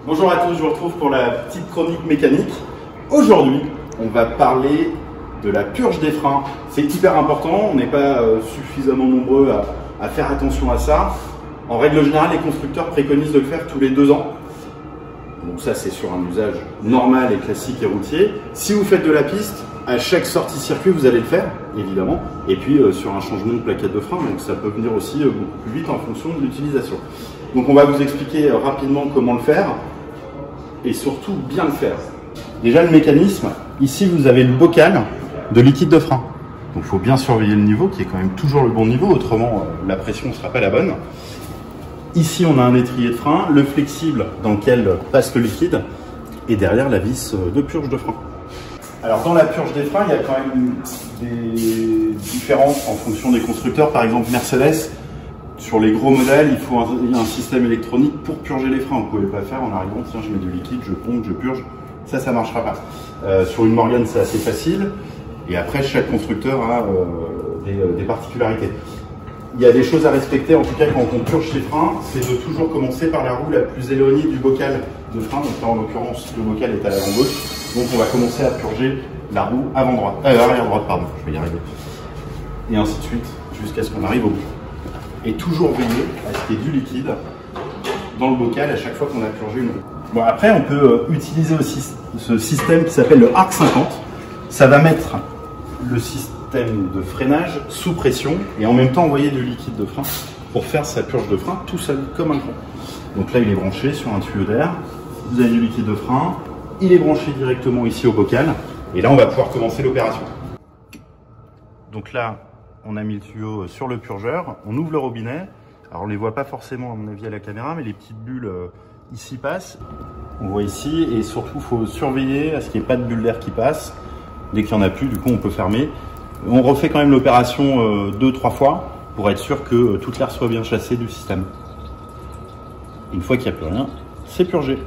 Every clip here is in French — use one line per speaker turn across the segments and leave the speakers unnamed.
Bonjour à tous, je vous retrouve pour la petite chronique mécanique. Aujourd'hui, on va parler de la purge des freins. C'est hyper important, on n'est pas suffisamment nombreux à faire attention à ça. En règle générale, les constructeurs préconisent de le faire tous les 2 ans. Donc ça, c'est sur un usage normal et classique et routier. Si vous faites de la piste, à chaque sortie circuit, vous allez le faire, évidemment. Et puis sur un changement de plaquette de frein, donc ça peut venir aussi beaucoup plus vite en fonction de l'utilisation. Donc on va vous expliquer rapidement comment le faire et surtout bien le faire. Déjà le mécanisme, ici vous avez le bocal de liquide de frein. Donc il faut bien surveiller le niveau qui est quand même toujours le bon niveau, autrement la pression ne sera pas la bonne. Ici on a un étrier de frein, le flexible dans lequel passe le liquide et derrière la vis de purge de frein. Alors dans la purge des freins, il y a quand même des différences en fonction des constructeurs. Par exemple Mercedes, sur les gros modèles, il faut un système électronique pour purger les freins. Vous ne pouvez pas faire en arrivant, tiens je mets du liquide, je pompe, je purge. Ça ne marchera pas. Sur une Morgan c'est assez facile. Et après chaque constructeur a des particularités. Il y a des choses à respecter, en tout cas quand on purge ses freins, c'est de toujours commencer par la roue la plus éloignée du bocal de frein. Donc là en l'occurrence le bocal est à l'avant gauche. Donc on va commencer à purger la roue arrière droite, pardon, je vais y arriver. Et ainsi de suite, jusqu'à ce qu'on arrive au bout. Et toujours veiller à ce qu'il y ait du liquide dans le bocal à chaque fois qu'on a purgé une roue. Bon, après on peut utiliser aussi ce système qui s'appelle le Arc 50. Ça va mettre le système de freinage sous pression et en même temps envoyer du liquide de frein pour faire sa purge de frein tout seul comme un con. Donc là il est branché sur un tuyau d'air, vous avez du liquide de frein, il est branché directement ici au bocal et là on va pouvoir commencer l'opération. Donc là on a mis le tuyau sur le purgeur, on ouvre le robinet, alors on ne les voit pas forcément à mon avis à la caméra mais les petites bulles ici passent, on voit ici et surtout il faut surveiller à ce qu'il n'y ait pas de bulles d'air qui passent. Dès qu'il n'y en a plus, du coup, on peut fermer. On refait quand même l'opération 2-3 fois pour être sûr que toute l'air soit bien chassé du système. Une fois qu'il n'y a plus rien, c'est purgé.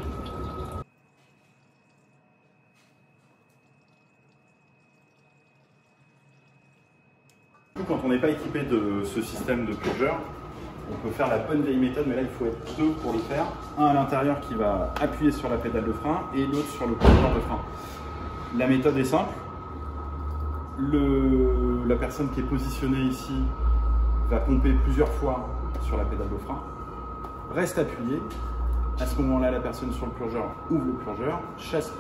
Quand on n'est pas équipé de ce système de purgeur, on peut faire la bonne vieille méthode, mais là il faut être 2 pour le faire. Un à l'intérieur qui va appuyer sur la pédale de frein et l'autre sur le purgeur de frein. La méthode est simple. La personne qui est positionnée ici va pomper plusieurs fois sur la pédale de frein, reste appuyée. À ce moment-là, la personne sur le purgeur ouvre le purgeur, chasse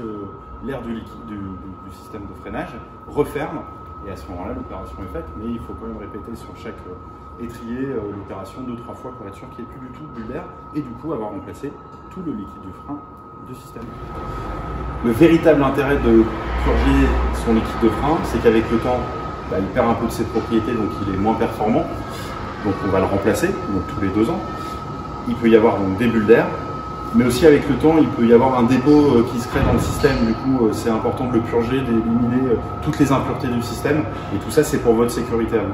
l'air du liquide du système de freinage, referme, et à ce moment-là, l'opération est faite. Mais il faut quand même répéter sur chaque étrier l'opération 2-3 fois pour être sûr qu'il n'y ait plus du tout de bulle d'air et du coup avoir remplacé tout le liquide du frein du système. Le véritable intérêt de purger son liquide de frein, c'est qu'avec le temps, il perd un peu de ses propriétés, donc il est moins performant. Donc on va le remplacer, donc tous les 2 ans. Il peut y avoir donc des bulles d'air, mais aussi avec le temps, il peut y avoir un dépôt qui se crée dans le système. Du coup, c'est important de le purger, d'éliminer toutes les impuretés du système. Et tout ça, c'est pour votre sécurité à vous.